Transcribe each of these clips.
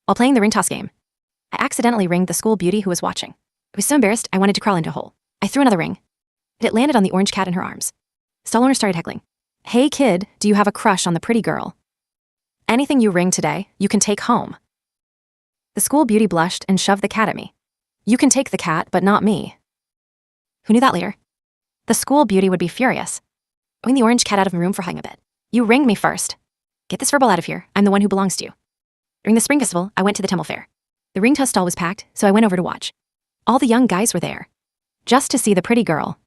While playing the ring toss game, I accidentally ringed the school beauty who was watching. I was so embarrassed I wanted to crawl into a hole. I threw another ring, and it landed on the orange cat in her arms. The stall owner started heckling. "Hey kid, do you have a crush on the pretty girl? Anything you ring today, you can take home." The school beauty blushed and shoved the cat at me. "You can take the cat, but not me." Who knew that later? The school beauty would be furious. Throwing the orange cat out of the room for hiding a bit. "You ringed me first. Get this verbal out of here, I'm the one who belongs to you." During the spring festival, I went to the temple fair. The ring toss stall was packed, so I went over to watch. All the young guys were there, just to see the pretty girl.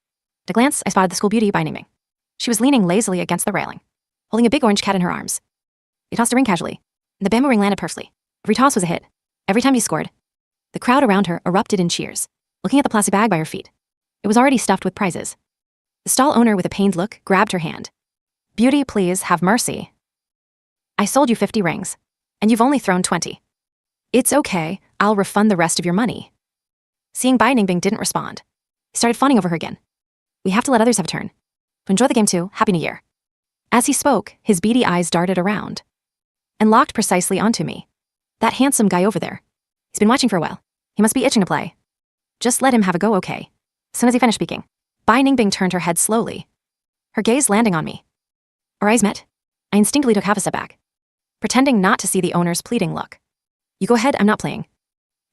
At a glance, I spotted the school beauty by Ningming. She was leaning lazily against the railing, holding a big orange cat in her arms. He tossed the ring casually, and the bamboo ring landed perfectly. Every toss was a hit. Every time he scored, the crowd around her erupted in cheers, looking at the plastic bag by her feet. It was already stuffed with prizes. The stall owner, with a pained look, grabbed her hand. "Beauty, please have mercy. I sold you 50 rings, and you've only thrown 20. It's okay, I'll refund the rest of your money." Seeing Bai Ningbing didn't respond, he started fawning over her again. "We have to let others have a turn. To enjoy the game too, Happy New Year." As he spoke, his beady eyes darted around and locked precisely onto me. "That handsome guy over there. He's been watching for a while. He must be itching to play. Just let him have a go, okay?" As soon as he finished speaking, Bai Ningbing turned her head slowly, her gaze landing on me. Our eyes met. I instinctively took half a step back, pretending not to see the owner's pleading look. "You go ahead, I'm not playing."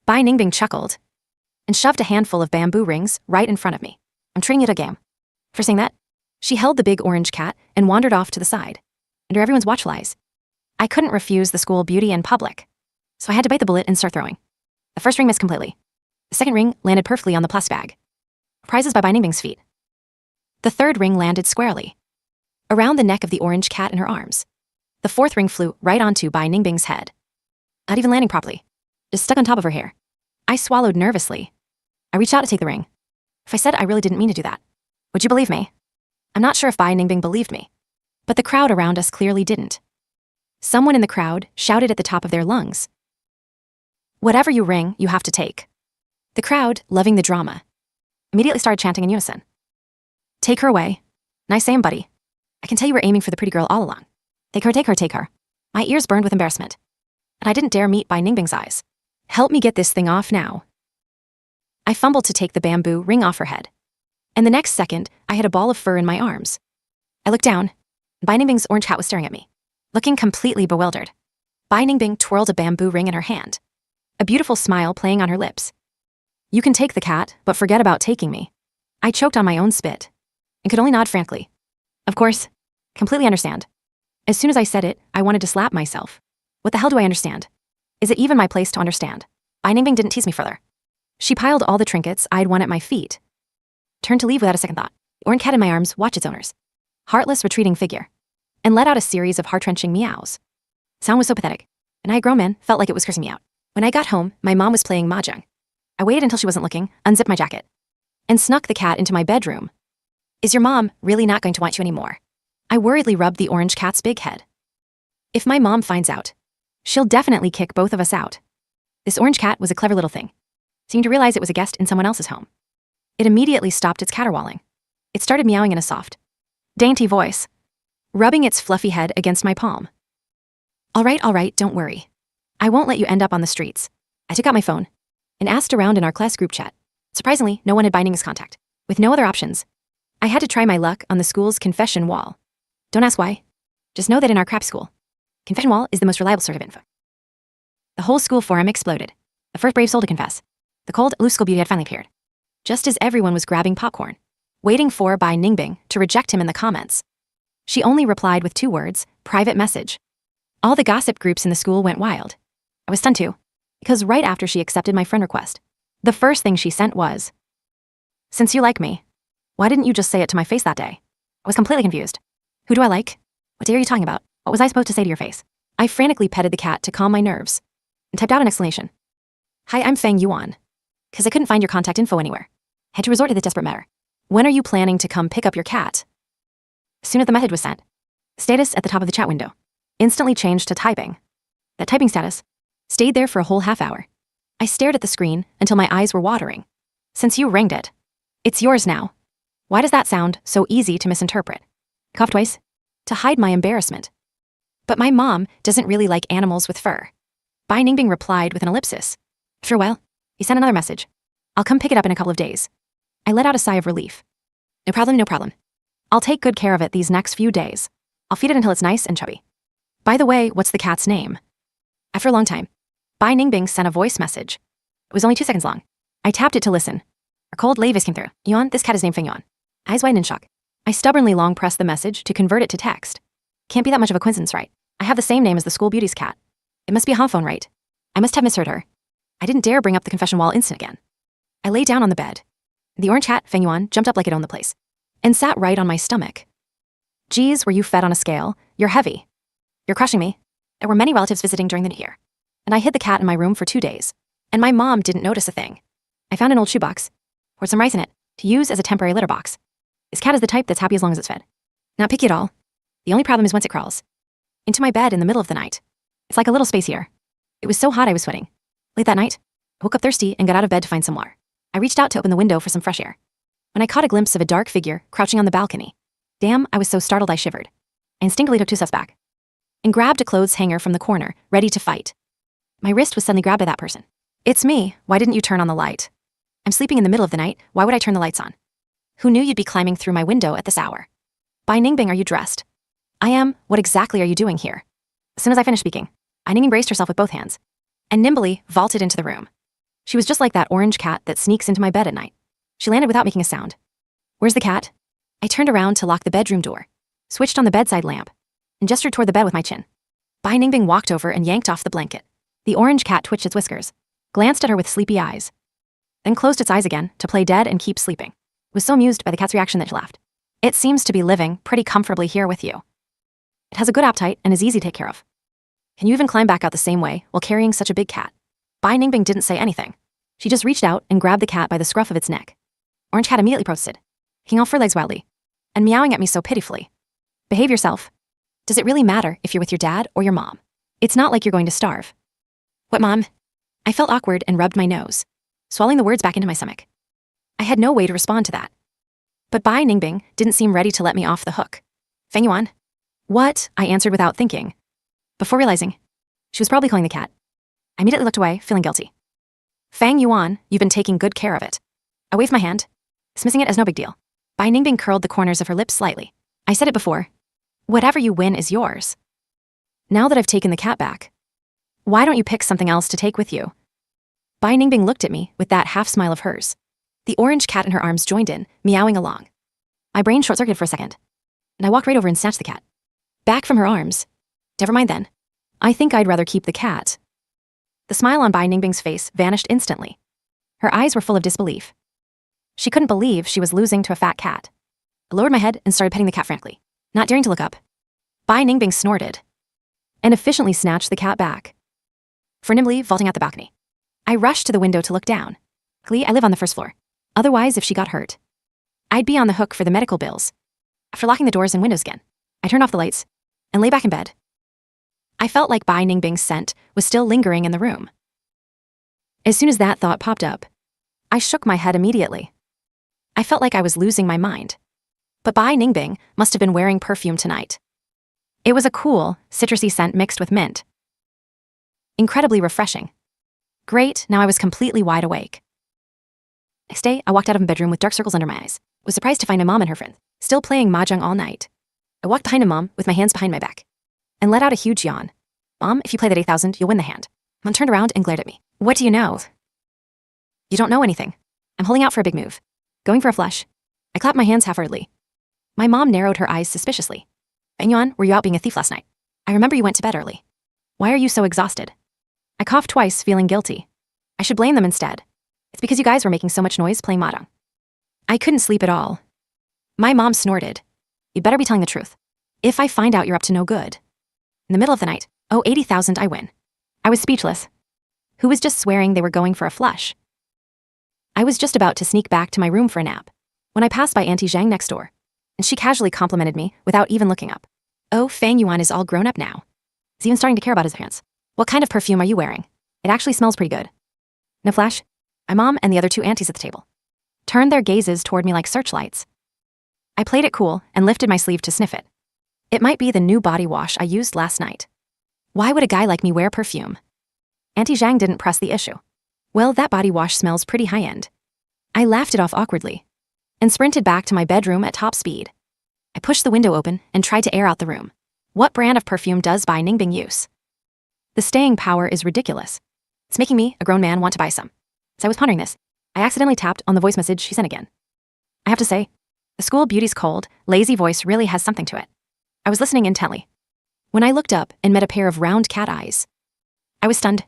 Bai Ningbing chuckled and shoved a handful of bamboo rings right in front of me. "I'm treating it a game." For saying that, she held the big orange cat and wandered off to the side, under everyone's watchful eyes. I couldn't refuse the school beauty in public, so I had to bite the bullet and start throwing. The first ring missed completely. The second ring landed perfectly on the plastic bag. Prizes by Bai Ningbing's feet. The third ring landed squarely around the neck of the orange cat in her arms. The fourth ring flew right onto Bai Ningbing's head, not even landing properly, just stuck on top of her hair. I swallowed nervously. I reached out to take the ring. If I said I really didn't mean to do that, would you believe me? I'm not sure if Bai Ningbing believed me, but the crowd around us clearly didn't. Someone in the crowd shouted at the top of their lungs, "Whatever you ring, you have to take." The crowd, loving the drama, immediately started chanting in unison. "Take her away. Nice aim, buddy. I can tell you were aiming for the pretty girl all along. Take her, take her, take her." My ears burned with embarrassment, and I didn't dare meet Bai Ningbing's eyes. "Help me get this thing off now." I fumbled to take the bamboo ring off her head, and the next second, I had a ball of fur in my arms. I looked down, and Bai Ningbing's orange cat was staring at me, looking completely bewildered. Bai Ningbing twirled a bamboo ring in her hand, a beautiful smile playing on her lips. "You can take the cat, but forget about taking me." I choked on my own spit and could only nod frankly. Of course, completely understand. As soon as I said it, I wanted to slap myself. What the hell do I understand? Is it even my place to understand? Bai Ningbing didn't tease me further. She piled all the trinkets I'd won at my feet, turned to leave without a second thought. The orange cat in my arms watched its owner's heartless retreating figure and let out a series of heart-wrenching meows. The sound was so pathetic, and I, a grown man, felt like it was cursing me out. When I got home, my mom was playing mahjong. I waited until she wasn't looking, unzipped my jacket, and snuck the cat into my bedroom. "Is your mom really not going to want you anymore?" I worriedly rubbed the orange cat's big head. "If my mom finds out, she'll definitely kick both of us out." This orange cat was a clever little thing, seeming to realize it was a guest in someone else's home. It immediately stopped its caterwauling. It started meowing in a soft, dainty voice, rubbing its fluffy head against my palm. All right, don't worry. I won't let you end up on the streets." I took out my phone and asked around in our class group chat. Surprisingly, no one had Bai Ningbing's contact. With no other options, I had to try my luck on the school's confession wall. Don't ask why. Just know that in our crap school, confession wall is the most reliable sort of info. The whole school forum exploded. The first brave soul to confess. The cold, aloof school beauty had finally appeared. Just as everyone was grabbing popcorn, waiting for Bai Ningbing to reject him in the comments, she only replied with 2 words, "Private message." All the gossip groups in the school went wild. I was stunned too, because right after she accepted my friend request, the first thing she sent was, "Since you like me, why didn't you just say it to my face that day?" I was completely confused. Who do I like? What day are you talking about? What was I supposed to say to your face? I frantically petted the cat to calm my nerves and typed out an explanation. "Hi, I'm Fang Yuan," because I couldn't find your contact info anywhere. I had to resort to this desperate matter. "When are you planning to come pick up your cat?" As soon as the message was sent, the status at the top of the chat window instantly changed to typing. That typing status stayed there for a whole half hour. I stared at the screen until my eyes were watering. "Since you ringed it, it's yours now." Why does that sound so easy to misinterpret? Coughed twice to hide my embarrassment. But my mom doesn't really like animals with fur. Bai Ningbing replied with an ellipsis. After a while, he sent another message. I'll come pick it up in a couple of days. I let out a sigh of relief. No problem, no problem. I'll take good care of it these next few days. I'll feed it until it's nice and chubby. By the way, what's the cat's name? After a long time, Bai Ningbing sent a voice message. It was only 2 seconds long. I tapped it to listen. A cold voice came through. Yuan, this cat is named Feng Yuan. Eyes wide in shock. I stubbornly long pressed the message to convert it to text. Can't be that much of a coincidence, right? I have the same name as the school beauty's cat. It must be a Hanphone, right? I must have misheard her. I didn't dare bring up the confession wall instant again. I lay down on the bed. The orange cat, Feng Yuan, jumped up like it owned the place and sat right on my stomach. Geez, were you fed on a scale? You're heavy. You're crushing me. There were many relatives visiting during the new year, and I hid the cat in my room for 2 days, and my mom didn't notice a thing. I found an old shoebox, poured some rice in it, to use as a temporary litter box. This cat is the type that's happy as long as it's fed. Not picky at all. The only problem is once it crawls into my bed in the middle of the night. It's like a little space here. It was so hot I was sweating. Late that night, I woke up thirsty and got out of bed to find some water. I reached out to open the window for some fresh air, when I caught a glimpse of a dark figure crouching on the balcony. Damn, I was so startled I shivered. I instinctively took 2 steps back and grabbed a clothes hanger from the corner, ready to fight. My wrist was suddenly grabbed by that person. It's me. Why didn't you turn on the light? I'm sleeping in the middle of the night. Why would I turn the lights on? Who knew you'd be climbing through my window at this hour? Bai Ningbing, are you dressed? I am. What exactly are you doing here? As soon as I finished speaking, Bai Ningbing braced herself with both hands and nimbly vaulted into the room. She was just like that orange cat that sneaks into my bed at night. She landed without making a sound. Where's the cat? I turned around to lock the bedroom door, switched on the bedside lamp, and gestured toward the bed with my chin. Bai Ningbing walked over and yanked off the blanket. The orange cat twitched its whiskers, glanced at her with sleepy eyes, then closed its eyes again to play dead and keep sleeping. I was so amused by the cat's reaction that she laughed. It seems to be living pretty comfortably here with you. It has a good appetite and is easy to take care of. Can you even climb back out the same way while carrying such a big cat? Bai Ningbing didn't say anything. She just reached out and grabbed the cat by the scruff of its neck. Orange cat immediately protested, kicking off her legs wildly and meowing at me so pitifully. Behave yourself. Does it really matter if you're with your dad or your mom? It's not like you're going to starve. What, Mom? I felt awkward and rubbed my nose, swallowing the words back into my stomach. I had no way to respond to that. But Bai Ningbing didn't seem ready to let me off the hook. Feng Yuan? What? I answered without thinking, before realizing she was probably calling the cat. I immediately looked away, feeling guilty. Feng Yuan, you've been taking good care of it. I waved my hand, dismissing it as no big deal. Bai Ningbing curled the corners of her lips slightly. I said it before. Whatever you win is yours. Now that I've taken the cat back, why don't you pick something else to take with you? Bai Ningbing looked at me with that half smile of hers. The orange cat in her arms joined in, meowing along. My brain short-circuited for a second, and I walked right over and snatched the cat back from her arms. Never mind then. I think I'd rather keep the cat. The smile on Bai Ningbing's face vanished instantly. Her eyes were full of disbelief. She couldn't believe she was losing to a fat cat. I lowered my head and started petting the cat frantically, not daring to look up. Bai Ningbing snorted and efficiently snatched the cat back, for nimbly vaulting out the balcony. I rushed to the window to look down. Luckily, I live on the first floor. Otherwise, if she got hurt, I'd be on the hook for the medical bills. After locking the doors and windows again, I turned off the lights and lay back in bed. I felt like Bai Ningbing's scent was still lingering in the room. As soon as that thought popped up, I shook my head immediately. I felt like I was losing my mind. But Bai Ningbing must have been wearing perfume tonight. It was a cool, citrusy scent mixed with mint. Incredibly refreshing. Great, now I was completely wide awake. Next day, I walked out of my bedroom with dark circles under my eyes. Was surprised to find my mom and her friends still playing mahjong all night. I walked behind Mom with my hands behind my back and let out a huge yawn. Mom, if you play that 8,000, you'll win the hand. Mom turned around and glared at me. What do you know? You don't know anything. I'm holding out for a big move. Going for a flush. I clapped my hands half-heartedly. My mom narrowed her eyes suspiciously. Feng Yuan, were you out being a thief last night? I remember you went to bed early. Why are you so exhausted? I coughed twice, feeling guilty. I should blame them instead. It's because you guys were making so much noise playing mahjong. I couldn't sleep at all. My mom snorted. You better be telling the truth. If I find out you're up to no good. In the middle of the night, 80,000, I win. I was speechless. Who was just swearing they were going for a flush? I was just about to sneak back to my room for a nap when I passed by Auntie Zhang next door, and she casually complimented me without even looking up. Oh, Feng Yuan is all grown up now. He's even starting to care about his appearance. What kind of perfume are you wearing? It actually smells pretty good. In a flash, my mom and the other 2 aunties at the table turned their gazes toward me like searchlights. I played it cool and lifted my sleeve to sniff it. It might be the new body wash I used last night. Why would a guy like me wear perfume? Auntie Zhang didn't press the issue. Well, that body wash smells pretty high-end. I laughed it off awkwardly and sprinted back to my bedroom at top speed. I pushed the window open and tried to air out the room. What brand of perfume does Bai Ningbing use? The staying power is ridiculous. It's making me, a grown man, want to buy some. As I was pondering this, I accidentally tapped on the voice message she sent again. I have to say, the school beauty's cold, lazy voice really has something to it. I was listening intently when I looked up and met a pair of round cat eyes. I was stunned.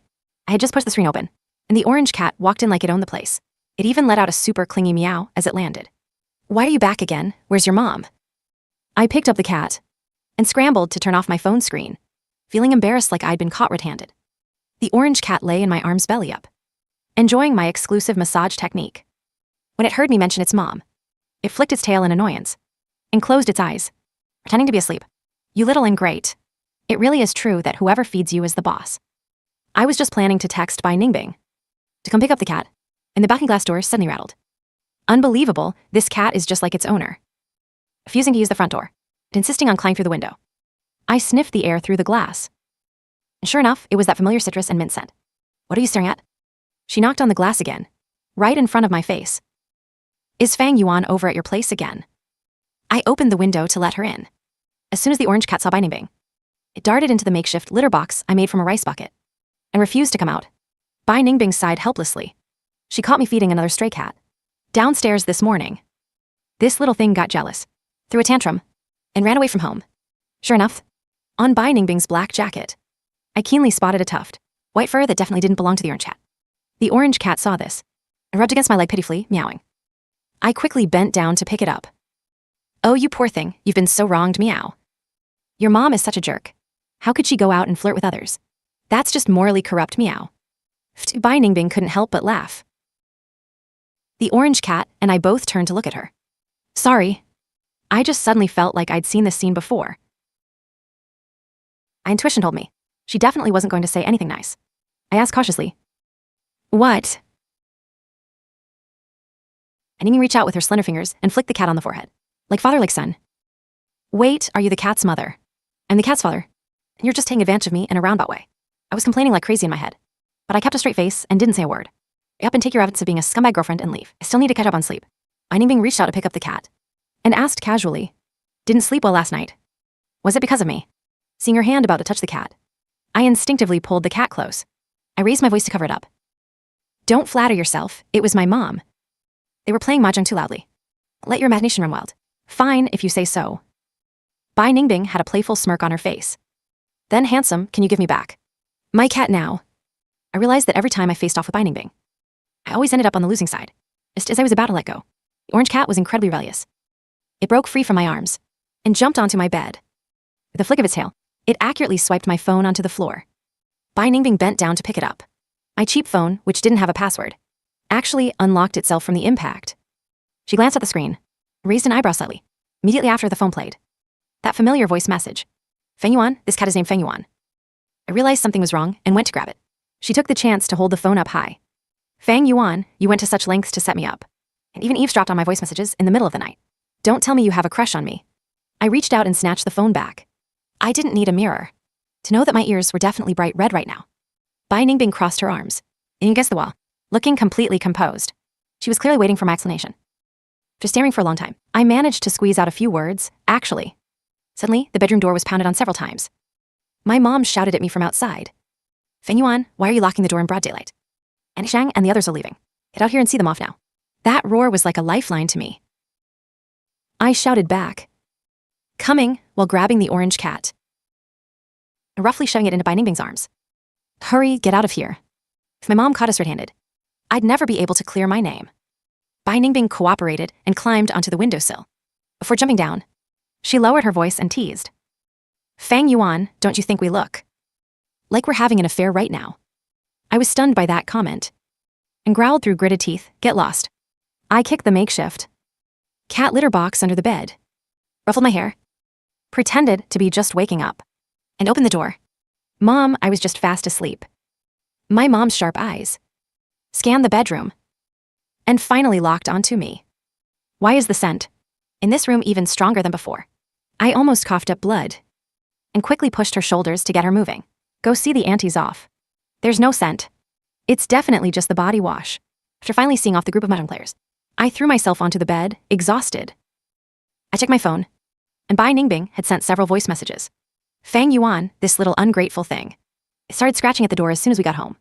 I had just pushed the screen open, and the orange cat walked in like it owned the place. It even let out a super clingy meow as it landed. Why are you back again? Where's your mom? I picked up the cat and scrambled to turn off my phone screen, feeling embarrassed like I'd been caught red-handed. The orange cat lay in my arms belly up, enjoying my exclusive massage technique. When it heard me mention its mom, it flicked its tail in annoyance and closed its eyes, pretending to be asleep. You little ingrate. It really is true that whoever feeds you is the boss. I was just planning to text Bai Ningbing to come pick up the cat, and the balcony glass door suddenly rattled. Unbelievable, this cat is just like its owner. Refusing to use the front door, but insisting on climbing through the window. I sniffed the air through the glass. And sure enough, it was that familiar citrus and mint scent. What are you staring at? She knocked on the glass again, right in front of my face. Is Fang Yuan over at your place again? I opened the window to let her in. As soon as the orange cat saw Bai Ningbing, it darted into the makeshift litter box I made from a rice bucket and refused to come out. Bai Ningbing sighed helplessly. She caught me feeding another stray cat downstairs this morning. This little thing got jealous, threw a tantrum, and ran away from home. Sure enough, on Bai Ningbing's black jacket, I keenly spotted a tuft, white fur that definitely didn't belong to the orange cat. The orange cat saw this and rubbed against my leg pitifully, meowing. I quickly bent down to pick it up. Oh, you poor thing, you've been so wronged, meow. Your mom is such a jerk. How could she go out and flirt with others? That's just morally corrupt, meow. Bai Ningbing couldn't help but laugh. The orange cat and I both turned to look at her. Sorry. I just suddenly felt like I'd seen this scene before. My intuition told me she definitely wasn't going to say anything nice. I asked cautiously, what? And Ningming reached out with her slender fingers and flicked the cat on the forehead. Like father, like son. Wait, are you the cat's mother? I'm the cat's father, and you're just taking advantage of me in a roundabout way. I was complaining like crazy in my head, but I kept a straight face and didn't say a word. Up and take your evidence of being a scumbag girlfriend and leave. I still need to catch up on sleep. Bai Ningbing reached out to pick up the cat and asked casually, didn't sleep well last night. Was it because of me? Seeing her hand about to touch the cat, I instinctively pulled the cat close. I raised my voice to cover it up. Don't flatter yourself, it was my mom. They were playing mahjong too loudly. Let your imagination run wild. Fine, if you say so. Bai Ningbing had a playful smirk on her face. Then, handsome, can you give me back my cat now? I realized that every time I faced off with Bai Ningbing, I always ended up on the losing side. Just as I was about to let go, the orange cat was incredibly rebellious. It broke free from my arms and jumped onto my bed. With a flick of its tail, it accurately swiped my phone onto the floor. Bai Ningbing bent down to pick it up. My cheap phone, which didn't have a password, actually unlocked itself from the impact. She glanced at the screen, raised an eyebrow slightly, immediately after the phone played. That familiar voice message. Feng Yuan, this cat is named Feng Yuan. I realized something was wrong and went to grab it. She took the chance to hold the phone up high. Feng Yuan, you went to such lengths to set me up, and even eavesdropped on my voice messages in the middle of the night. Don't tell me you have a crush on me. I reached out and snatched the phone back. I didn't need a mirror to know that my ears were definitely bright red right now. Bai Ningbing crossed her arms, leaning against the wall, looking completely composed. She was clearly waiting for my explanation. After staring for a long time, I managed to squeeze out a few words, actually. Suddenly, the bedroom door was pounded on several times. My mom shouted at me from outside. Feng Yuan, why are you locking the door in broad daylight? Auntie Zhang and the others are leaving. Get out here and see them off now. That roar was like a lifeline to me. I shouted back, coming while grabbing the orange cat and roughly shoving it into Bai Ningbing's arms. Hurry, get out of here. If my mom caught us red-handed, I'd never be able to clear my name. Bai Ningbing cooperated and climbed onto the windowsill. Before jumping down, she lowered her voice and teased. Feng Yuan, don't you think we look like we're having an affair right now? I was stunned by that comment and growled through gritted teeth, get lost. I kicked the makeshift cat litter box under the bed, ruffled my hair, pretended to be just waking up, and opened the door. Mom, I was just fast asleep. My mom's sharp eyes scanned the bedroom and finally locked onto me. Why is the scent in this room even stronger than before? I almost coughed up blood and quickly pushed her shoulders to get her moving. Go see the aunties off. There's no scent. It's definitely just the body wash. After finally seeing off the group of Mahjong players, I threw myself onto the bed, exhausted. I checked my phone, and Bai Ningbing had sent several voice messages. Fang Yuan, this little ungrateful thing. It started scratching at the door as soon as we got home.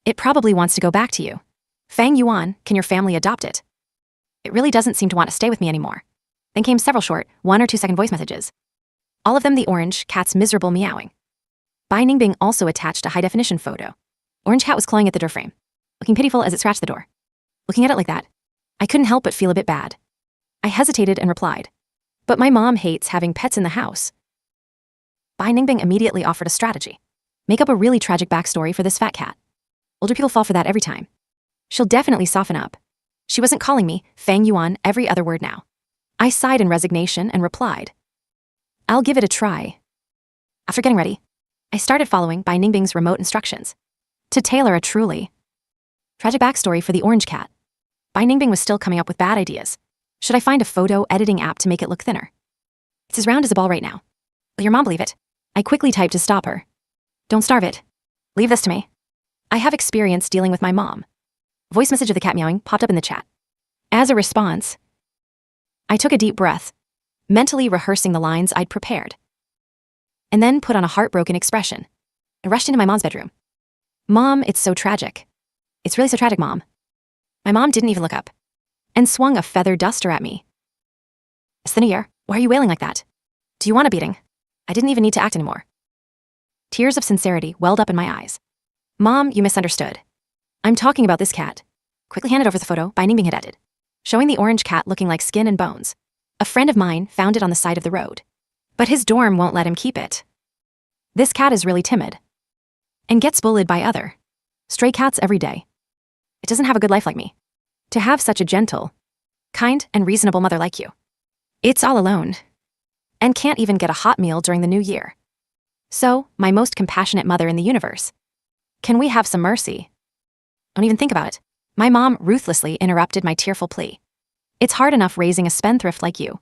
It probably wants to go back to you. Fang Yuan, can your family adopt it? It really doesn't seem to want to stay with me anymore. Then came several short, 1 or 2 second voice messages. All of them the orange cat's miserable meowing. Bai Ningbing also attached a high-definition photo. Orange cat was clawing at the door frame, looking pitiful as it scratched the door. Looking at it like that, I couldn't help but feel a bit bad. I hesitated and replied, but my mom hates having pets in the house. Bai Ningbing immediately offered a strategy. Make up a really tragic backstory for this fat cat. Older people fall for that every time. She'll definitely soften up. She wasn't calling me Fang Yuan every other word now. I sighed in resignation and replied, I'll give it a try. After getting ready, I started following Bai Ningbing's remote instructions to tailor a truly tragic backstory for the orange cat. Bai Ningbing was still coming up with bad ideas. Should I find a photo editing app to make it look thinner? It's as round as a ball right now. Will your mom believe it? I quickly typed to stop her. Don't starve it. Leave this to me. I have experience dealing with my mom. Voice message of the cat meowing popped up in the chat. As a response, I took a deep breath, mentally rehearsing the lines I'd prepared, and then put on a heartbroken expression. I rushed into my mom's bedroom. Mom, it's so tragic. It's really so tragic, Mom. My mom didn't even look up and swung a feather duster at me. It's the new year. Why are you wailing like that? Do you want a beating? I didn't even need to act anymore. Tears of sincerity welled up in my eyes. Mom, you misunderstood. I'm talking about this cat. Quickly handed over the photo Bai Ningbing had edited, showing the orange cat looking like skin and bones. A friend of mine found it on the side of the road, but his dorm won't let him keep it. This cat is really timid and gets bullied by other stray cats every day. It doesn't have a good life like me. To have such a gentle, kind, and reasonable mother like you. It's all alone and can't even get a hot meal during the new year. So, my most compassionate mother in the universe, can we have some mercy? Don't even think about it. My mom ruthlessly interrupted my tearful plea. It's hard enough raising a spendthrift like you.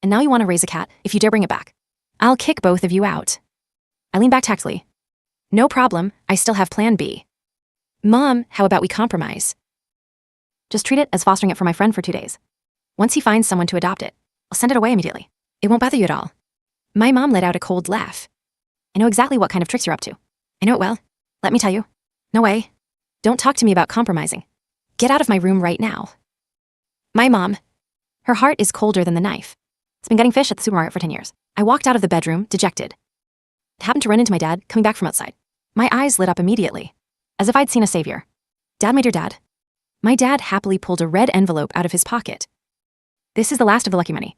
And now you want to raise a cat if you dare bring it back. I'll kick both of you out. I leaned back tactfully. No problem, I still have plan B. Mom, how about we compromise? Just treat it as fostering it for my friend for 2 days. Once he finds someone to adopt it, I'll send it away immediately. It won't bother you at all. My mom let out a cold laugh. I know exactly what kind of tricks you're up to. I know it well. Let me tell you. No way. Don't talk to me about compromising. Get out of my room right now. My mom. Her heart is colder than the knife. It's been getting fish at the supermarket for 10 years. I walked out of the bedroom, dejected. I happened to run into my dad coming back from outside. My eyes lit up immediately, as if I'd seen a savior. Dad, my dear dad. My dad happily pulled a red envelope out of his pocket. This is the last of the lucky money.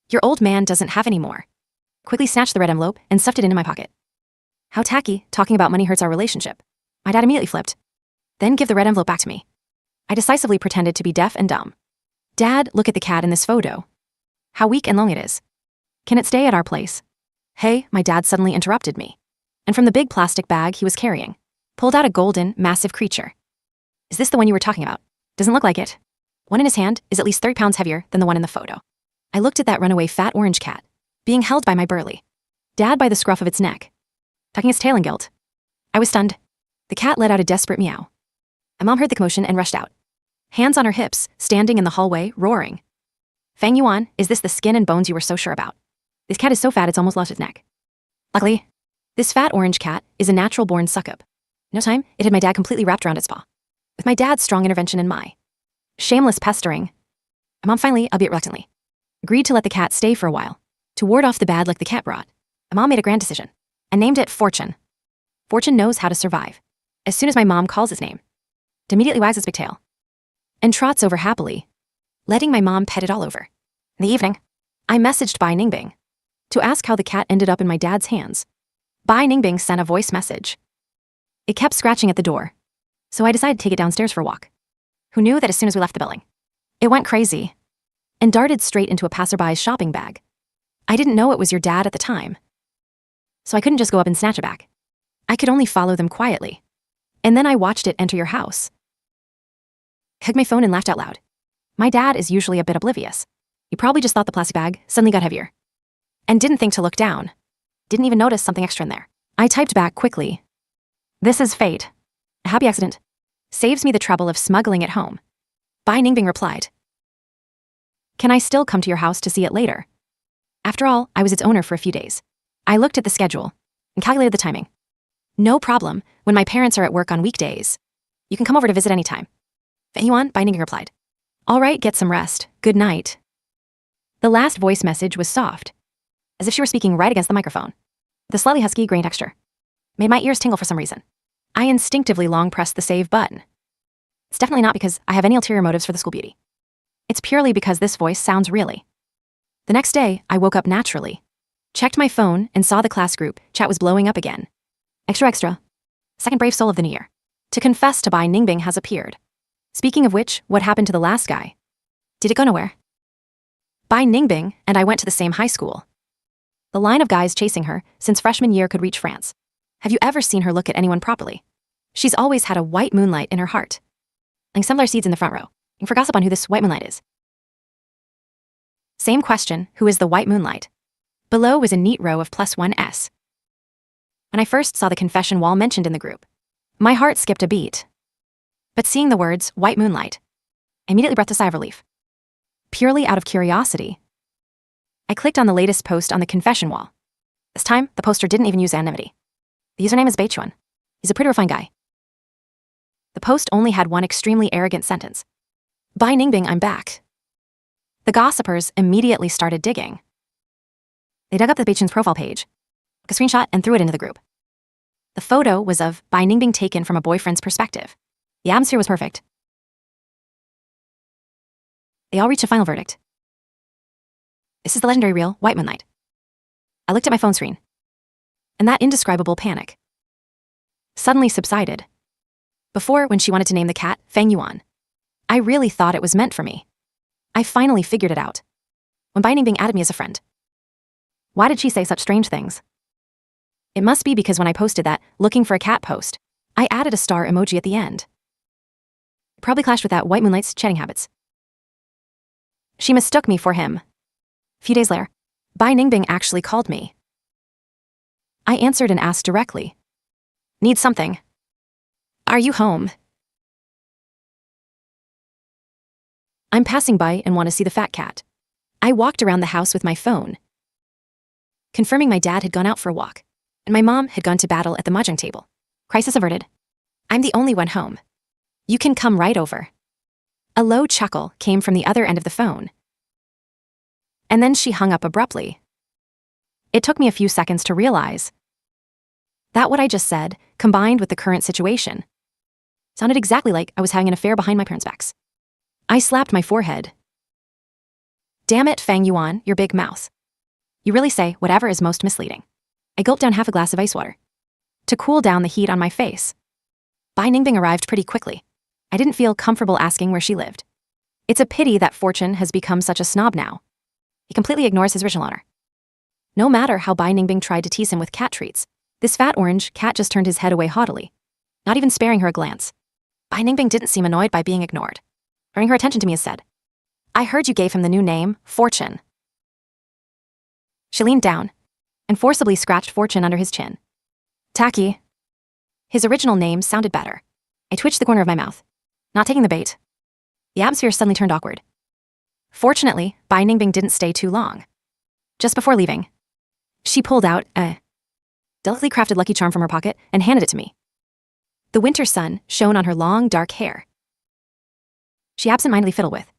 Your old man doesn't have any more. Quickly snatched the red envelope and stuffed it into my pocket. How tacky, talking about money hurts our relationship. My dad immediately flipped. Then give the red envelope back to me. I decisively pretended to be deaf and dumb. Dad, look at the cat in this photo. How weak and long it is. Can it stay at our place? Hey, my dad suddenly interrupted me. And from the big plastic bag he was carrying, pulled out a golden, massive creature. Is this the one you were talking about? Doesn't look like it. One in his hand is at least 30 pounds heavier than the one in the photo. I looked at that runaway fat orange cat, being held by my burly dad by the scruff of its neck, tucking its tail in guilt. I was stunned. The cat let out a desperate meow. My mom heard the commotion and rushed out, hands on her hips, standing in the hallway, roaring. Fang Yuan, is this the skin and bones you were so sure about? This cat is so fat it's almost lost its neck. Luckily, this fat orange cat is a natural-born succub. In no time, it had my dad completely wrapped around its paw. With my dad's strong intervention and my shameless pestering, my mom finally, albeit reluctantly, agreed to let the cat stay for a while, to ward off the bad luck the cat brought. My mom made a grand decision and named it Fortune. Fortune knows how to survive. As soon as my mom calls its name, it immediately wags its big tail and trots over happily, letting my mom pet it all over. In the evening, I messaged Bai Ningbing to ask how the cat ended up in my dad's hands. Bai Ningbing sent a voice message. It kept scratching at the door, so I decided to take it downstairs for a walk. Who knew that as soon as we left the building, it went crazy and darted straight into a passerby's shopping bag. I didn't know it was your dad at the time, so I couldn't just go up and snatch it back. I could only follow them quietly, and then I watched it enter your house. I hugged my phone and laughed out loud. My dad is usually a bit oblivious. He probably just thought the plastic bag suddenly got heavier and didn't think to look down. Didn't even notice something extra in there. I typed back quickly. This is fate. A happy accident. Saves me the trouble of smuggling it home. Bai Ningbing replied. Can I still come to your house to see it later? After all, I was its owner for a few days. I looked at the schedule and calculated the timing. No problem, when my parents are at work on weekdays. You can come over to visit anytime. Feng Yuan, Bai Ningbing replied. All right, get some rest. Good night. The last voice message was soft, as if she were speaking right against the microphone. The slightly husky grain texture made my ears tingle for some reason. I instinctively long pressed the save button. It's definitely not because I have any ulterior motives for the school beauty. It's purely because this voice sounds really. The next day, I woke up naturally, checked my phone, and saw the class group chat was blowing up again. Extra extra. Second brave soul of the new year. To confess to Bai Ningbing has appeared. Speaking of which, what happened to the last guy? Did it go nowhere? Bai Ningbing and I went to the same high school. The line of guys chasing her since freshman year could reach France. Have you ever seen her look at anyone properly? She's always had a white moonlight in her heart. Like some of our seats in the front row. And for gossip on who this white moonlight is. Same question, who is the white moonlight? Below was a neat row of +1s. When I first saw the confession wall mentioned in the group, my heart skipped a beat. But seeing the words, white moonlight, I immediately breathed a sigh of relief. Purely out of curiosity, I clicked on the latest post on the confession wall. This time, the poster didn't even use anonymity. The username is Beichuan. He's a pretty refined guy. The post only had one extremely arrogant sentence. Bai Ningbing, I'm back. The gossipers immediately started digging. They dug up the Beichuan's profile page, took a screenshot, and threw it into the group. The photo was of Bai Ningbing taken from a boyfriend's perspective. The atmosphere was perfect. They all reached a final verdict. This is the legendary real white moonlight. I looked at my phone screen, and that indescribable panic suddenly subsided. Before, when she wanted to name the cat Feng Yuan, I really thought it was meant for me. I finally figured it out when Bai Ningbing added me as a friend. Why did she say such strange things? It must be because when I posted that looking for a cat post, I added a star emoji at the end. It probably clashed with that white moonlight's chatting habits. She mistook me for him. A few days later, Bai Ningbing actually called me. I answered and asked directly. Need something? Are you home? I'm passing by and want to see the fat cat. I walked around the house with my phone, confirming my dad had gone out for a walk, and my mom had gone to battle at the mahjong table. Crisis averted. I'm the only one home. You can come right over. A low chuckle came from the other end of the phone. And then she hung up abruptly. It took me a few seconds to realize that what I just said, combined with the current situation, sounded exactly like I was having an affair behind my parents' backs. I slapped my forehead. Damn it, Feng Yuan, your big mouth. You really say whatever is most misleading. I gulped down half a glass of ice water to cool down the heat on my face. Bai Ningbing arrived pretty quickly. I didn't feel comfortable asking where she lived. It's a pity that Fortune has become such a snob now. He completely ignores his original owner. No matter how Bai Ningbing tried to tease him with cat treats, this fat orange cat just turned his head away haughtily, not even sparing her a glance. Bai Ningbing didn't seem annoyed by being ignored. Drawing her attention to me as said, I heard you gave him the new name, Fortune. She leaned down and forcibly scratched Fortune under his chin. Tacky. His original name sounded better. I twitched the corner of my mouth, not taking the bait. The atmosphere suddenly turned awkward. Fortunately, Bai Ningbing didn't stay too long. Just before leaving, she pulled out a delicately crafted Lucky Charm from her pocket and handed it to me. The winter sun shone on her long, dark hair. She absent-mindedly fiddled with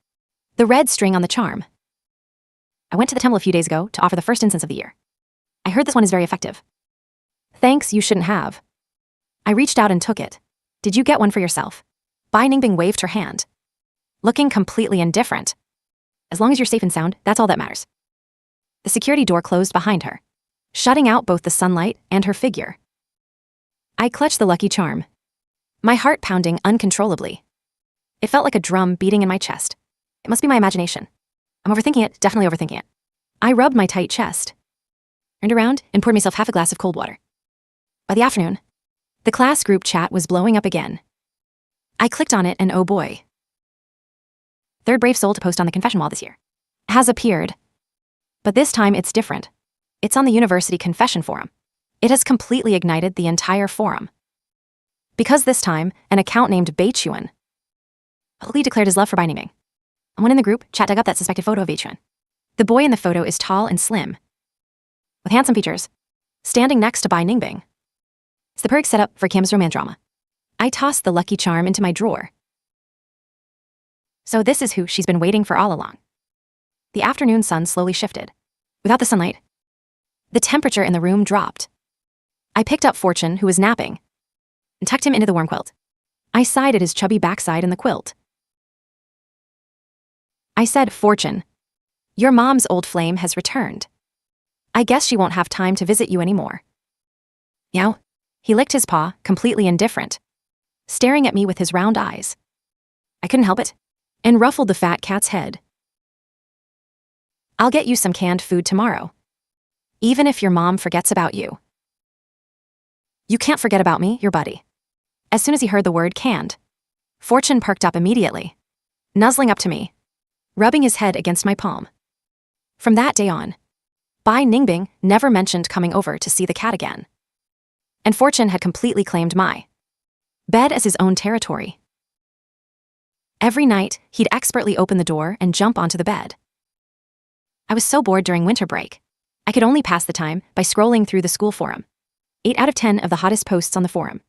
the red string on the charm. I went to the temple a few days ago to offer the first incense of the year. I heard this one is very effective. Thanks, you shouldn't have. I reached out and took it. Did you get one for yourself? Bai Ningbing waved her hand, looking completely indifferent. As long as you're safe and sound, that's all that matters. The security door closed behind her, shutting out both the sunlight and her figure. I clutched the Lucky Charm, my heart pounding uncontrollably. It felt like a drum beating in my chest. It must be my imagination. I'm overthinking it, definitely overthinking it. I rubbed my tight chest, turned around, and poured myself half a glass of cold water. By the afternoon, the class group chat was blowing up again. I clicked on it and oh boy. Third brave soul to post on the confession wall this year has appeared. But this time it's different. It's on the university confession forum. It has completely ignited the entire forum. Because this time, an account named Beichuan publicly declared his love for Bai Ningbing. Someone in the group chat dug up that suspected photo of Beichuan. The boy in the photo is tall and slim, with handsome features, standing next to Bai Ningbing. It's the perfect setup for Kim's romance drama. I tossed the lucky charm into my drawer. So this is who she's been waiting for all along. The afternoon sun slowly shifted. Without the sunlight, the temperature in the room dropped. I picked up Fortune, who was napping, and tucked him into the warm quilt. I sighed at his chubby backside in the quilt. I said, Fortune, your mom's old flame has returned. I guess she won't have time to visit you anymore. Meow. He licked his paw, completely indifferent, staring at me with his round eyes. I couldn't help it, and ruffled the fat cat's head. I'll get you some canned food tomorrow, even if your mom forgets about you. You can't forget about me, your buddy. As soon as he heard the word canned, Fortune perked up immediately, nuzzling up to me, rubbing his head against my palm. From that day on, Bai Ningbing never mentioned coming over to see the cat again. And Fortune had completely claimed my bed as his own territory. Every night, he'd expertly open the door and jump onto the bed. I was so bored during winter break. I could only pass the time by scrolling through the school forum. 8 out of 10 of the hottest posts on the forum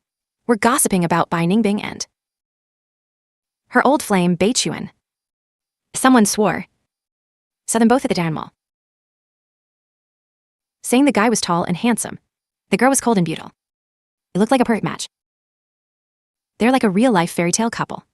were gossiping about Bai Ningbing and her old flame, Beichuan. Someone swore. Saw them both at the Darren Mall, saying the guy was tall and handsome. The girl was cold and beautiful. It looked like a perfect match. They're like a real-life fairy tale couple.